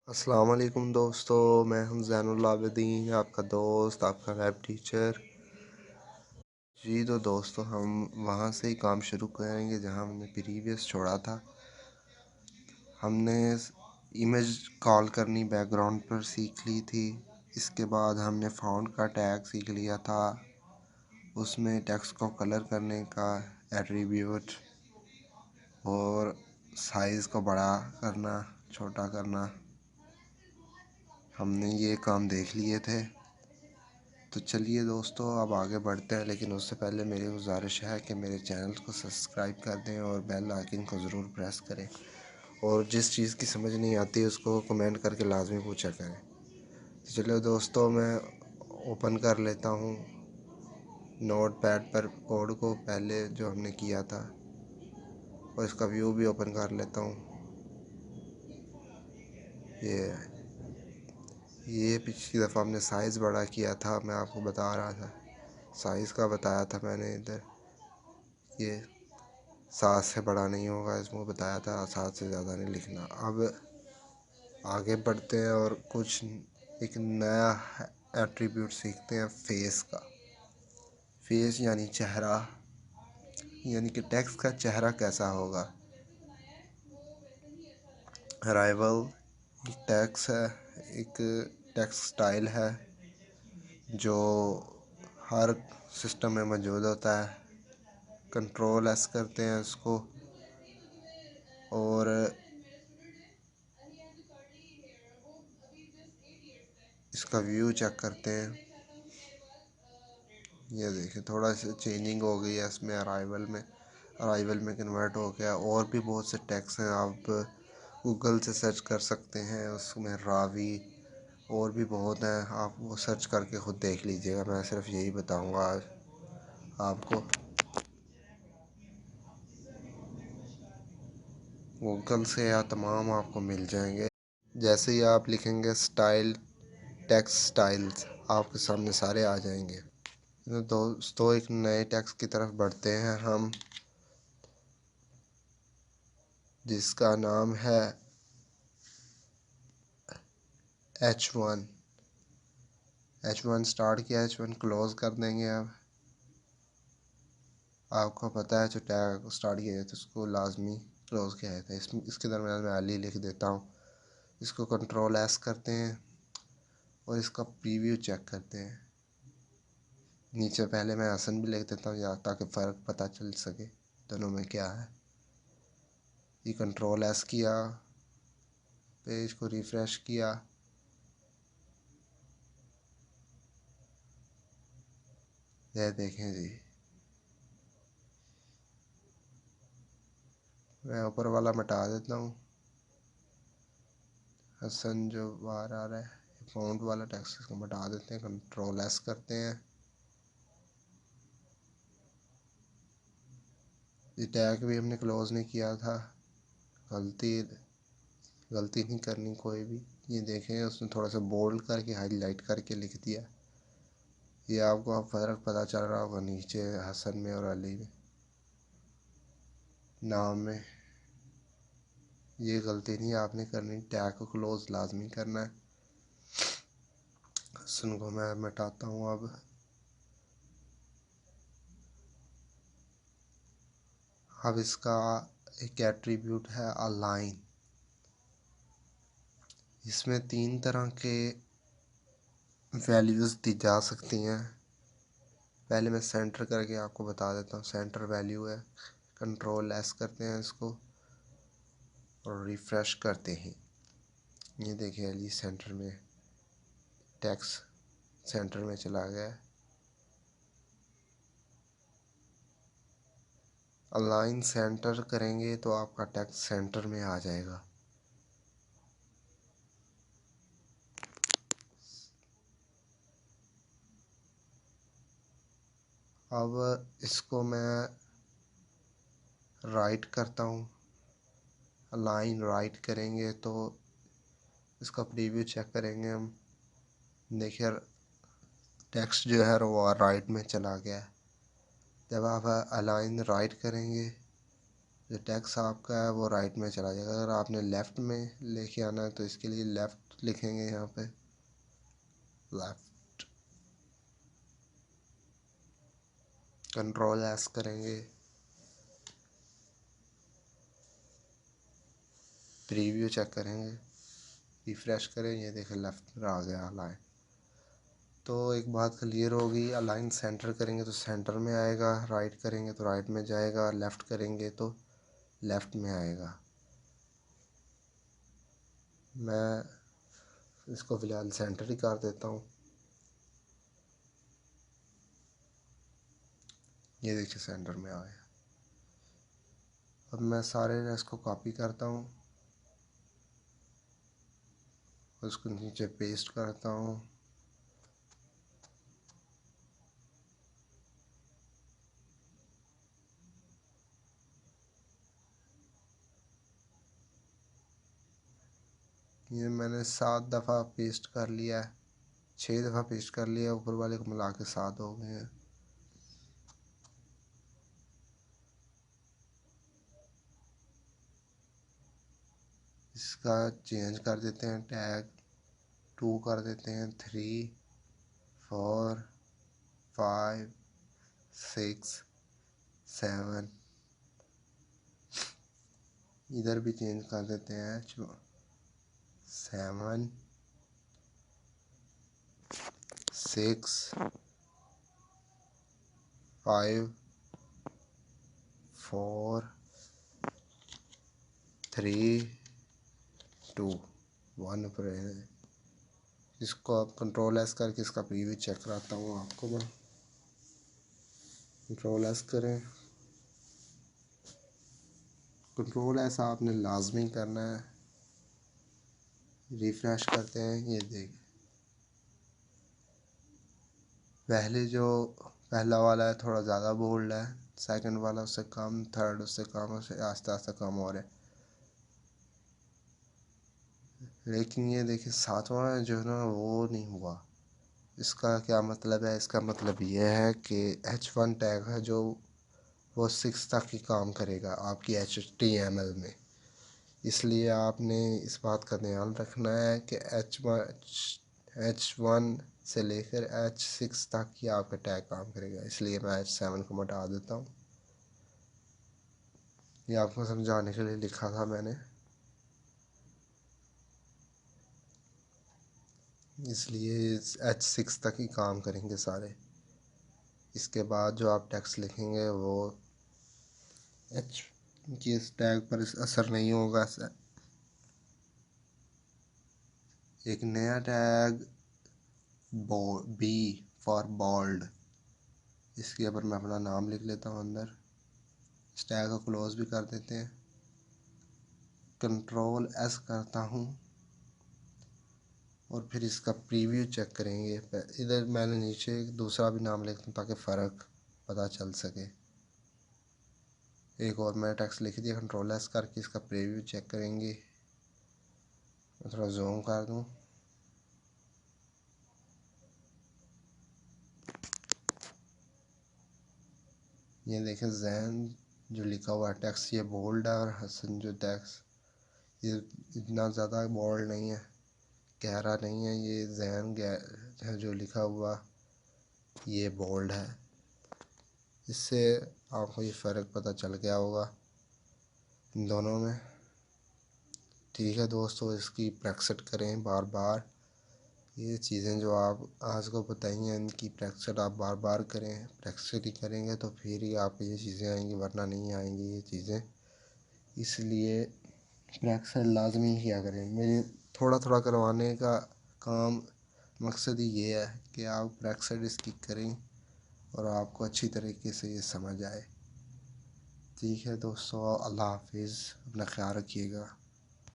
अस्सलाम वालेकुम दोस्तों, मैं हूं ज़ैनुल आबिदीन, आपका दोस्त, आपका लैब टीचर। जी तो दोस्तों, हम वहां से ही काम शुरू करेंगे जहां हमने प्रीवियस छोड़ा था। हमने इमेज कॉल करनी बैकग्राउंड पर सीख ली थी। इसके बाद हमने फाउंड का टैग सीख लिया था। उसमें टेक्स्ट को कलर करने का एट्रीब्यूट और साइज़ को बड़ा करना, छोटा करना, हमने ये काम देख लिए थे। तो चलिए दोस्तों, अब आगे बढ़ते हैं, लेकिन उससे पहले मेरी गुजारिश है कि मेरे चैनल को सब्सक्राइब कर दें और बेल आइकन को ज़रूर प्रेस करें, और जिस चीज़ की समझ नहीं आती उसको कमेंट करके लाजमी पूछा करें। तो चलिए दोस्तों, मैं ओपन कर लेता हूँ नोट पैड पर कोड को, पहले जो हमने किया था, और इसका व्यू भी ओपन कर लेता हूँ। ये पिछली दफ़ा हमने साइज़ बड़ा किया था, मैं आपको बता रहा था, साइज़ का बताया था मैंने। इधर ये 7 से बड़ा नहीं होगा, इसमें बताया था 7 से ज़्यादा नहीं लिखना। अब आगे बढ़ते हैं और कुछ एक नया एट्रीब्यूट सीखते हैं, फेस का। फेस यानी चेहरा, यानी कि टेक्स्ट का चेहरा कैसा होगा। अराइवल टेक्स्ट है, एक टेक्स्ट स्टाइल है जो हर सिस्टम में मौजूद होता है। कंट्रोल एस करते हैं इसको और इसका व्यू चेक करते हैं। ये देखिए, थोड़ा सा चेंजिंग हो गई है इसमें। अराइवल में कन्वर्ट हो गया। और भी बहुत से टैग्स हैं, आप गूगल से सर्च कर सकते हैं, उसमें रावी और भी बहुत हैं, आप वो सर्च करके ख़ुद देख लीजिएगा। मैं सिर्फ यही बताऊंगा आज आपको। गूगल से या तमाम आपको मिल जाएंगे। जैसे ही आप लिखेंगे स्टाइल, टेक्स्ट स्टाइल्स, आपके सामने सारे आ जाएंगे। तो दोस्तों, एक नए टेक्स्ट की तरफ बढ़ते हैं हम, जिसका नाम है H1। H1 स्टार्ट किया, H1 क्लोज़ कर देंगे। अब आपको पता है, जो टैग स्टार्ट किया तो उसको लाजमी क्लोज़ किया जाता है। इसके दरम्यान मैं अली लिख देता हूँ। इसको कंट्रोल एस करते हैं और इसका प्रीव्यू चेक करते हैं। नीचे पहले मैं हसन भी लिख देता हूँ, या ताकि फ़र्क पता चल सके दोनों में क्या है। ये कंट्रोल एस किया, पेज को रिफ़्रेश किया, ये देखें जी। मैं ऊपर वाला मिटा देता हूँ, हसन जो बाहर आ रहा है, फ़ॉन्ट वाला टेक्स्ट, इसको मिटा देते हैं। कंट्रोल एस करते हैं। ये टैग भी हमने क्लोज़ नहीं किया था। गलती नहीं करनी कोई भी। ये देखें, उसने थोड़ा सा बोल्ड करके हाईलाइट करके लिख दिया। ये आपको अब फ़र्क पता चल रहा होगा नीचे हसन में और अली में, नाम में। ये गलती नहीं आपने करनी, टैग को क्लोज़ लाजमी करना है। हसन को मैं मिटाता हूँ। अब इसका एक एट्रीब्यूट है अलाइन। इसमें 3 तरह के वैल्यूज़ दी जा सकती हैं। पहले मैं सेंटर करके आपको बता देता हूँ। सेंटर वैल्यू है, कंट्रोल एस करते हैं इसको और रिफ़्रेश करते हैं। ये देखिए, अली सेंटर में, टेक्स्ट सेंटर में चला गया। अलाइन सेंटर करेंगे तो आपका टेक्स्ट सेंटर में आ जाएगा। अब इसको मैं राइट करता हूँ। अलाइन राइट करेंगे तो इसका प्रीव्यू चेक करेंगे हम। देखिए, टेक्स्ट जो है वो राइट में चला गया है। जब आप अलाइन राइट करेंगे जो टेक्स्ट आपका है वो राइट में चला जाएगा। अगर आपने लेफ़्ट में लेके आना है तो इसके लिए लेफ़्ट लिखेंगे, यहाँ पे लेफ़्ट, कंट्रोल एस करेंगे, प्रीव्यू चेक करेंगे, रिफ्रेश करें, ये देखें लेफ़्ट आ गया अलाइन। तो एक बात क्लियर होगी, अलाइन सेंटर करेंगे तो सेंटर में आएगा, राइट करेंगे तो राइट में जाएगा, लेफ़्ट करेंगे तो लेफ़्ट में आएगा। मैं इसको फ़िलहाल सेंटर ही कर देता हूँ। ये देखिए सेंटर में आ गया। अब मैं सारे इसको कॉपी करता हूँ, उसको नीचे पेस्ट करता हूँ। ये मैंने 7 दफ़ा पेस्ट कर लिया है, 6 दफ़ा पेस्ट कर लिया, ऊपर वाले को मिला के 7 हो गए हैं। इसका चेंज कर देते हैं, टैग 2 कर देते हैं, 3 4 5 6 7, इधर भी चेंज कर देते हैं 7 6 5 4 3 2 1 पर है। इसको आप कंट्रोल एस करके इसका प्रीव्यू चेक कराता हूँ आपको मैं। कंट्रोल एस करें, कंट्रोल एस आपने लाजमी करना है। रिफ्रेश करते हैं, ये देख पहला वाला है थोड़ा ज़्यादा बोल्ड है, सेकंड वाला उससे कम, थर्ड उससे कम, उससे आस्ते आस्ते कम हो रहा है। लेकिन ये देखिए सातवां जो है ना वो नहीं हुआ। इसका क्या मतलब है? इसका मतलब ये है कि H1 टैग है जो वो 6 तक ही काम करेगा आपकी HTML में। इसलिए आपने इस बात का ध्यान रखना है कि H1 से लेकर H6 तक ही आपका टैग काम करेगा। इसलिए मैं H7 को मिटा देता हूँ। ये आपको समझाने के लिए लिखा था मैंने, इसलिए H6 तक ही काम करेंगे सारे। इसके बाद जो आप टेक्स्ट लिखेंगे वो H की इस टैग पर असर नहीं होगा। एक नया टैग बी फॉर बॉल्ड, इसके ऊपर मैं अपना नाम लिख लेता हूँ अंदर। इस टैग को क्लोज भी कर देते हैं, कंट्रोल एस करता हूँ और फिर इसका प्रीव्यू चेक करेंगे। इधर मैंने नीचे दूसरा भी नाम लिखता हूँ ताकि फ़र्क पता चल सके। एक और मैं टेक्स्ट लिख दिया, कंट्रोल एस करके इसका प्रीव्यू चेक करेंगे। मैं थोड़ा जूम कर दूँ, ये देखें जैन जो लिखा हुआ टेक्स्ट ये बोल्ड है, और हसन जो टेक्स्ट ये इतना ज़्यादा बोल्ड नहीं है, गहरा नहीं है। ये जैन है जो लिखा हुआ ये बोल्ड है। इससे आपको ये फ़र्क पता चल गया होगा इन दोनों में। ठीक है दोस्तों, इसकी प्रैक्टिस करें बार बार। ये चीज़ें जो आप आज को बताई हैं इनकी प्रैक्टिस आप बार बार करें। प्रैक्टिस ही करेंगे तो फिर ही आपको ये चीज़ें आएंगी, वरना नहीं आएंगी ये चीज़ें। इसलिए प्रैक्टिस लाजमी किया करें। मेरे थोड़ा थोड़ा करवाने का काम मकसद ही ये है कि आप प्रैक्टिस इसकी करें और आपको अच्छी तरीके से ये समझ आए। ठीक है दोस्तों, अल्लाह हाफिज़, अपना ख्याल रखिएगा।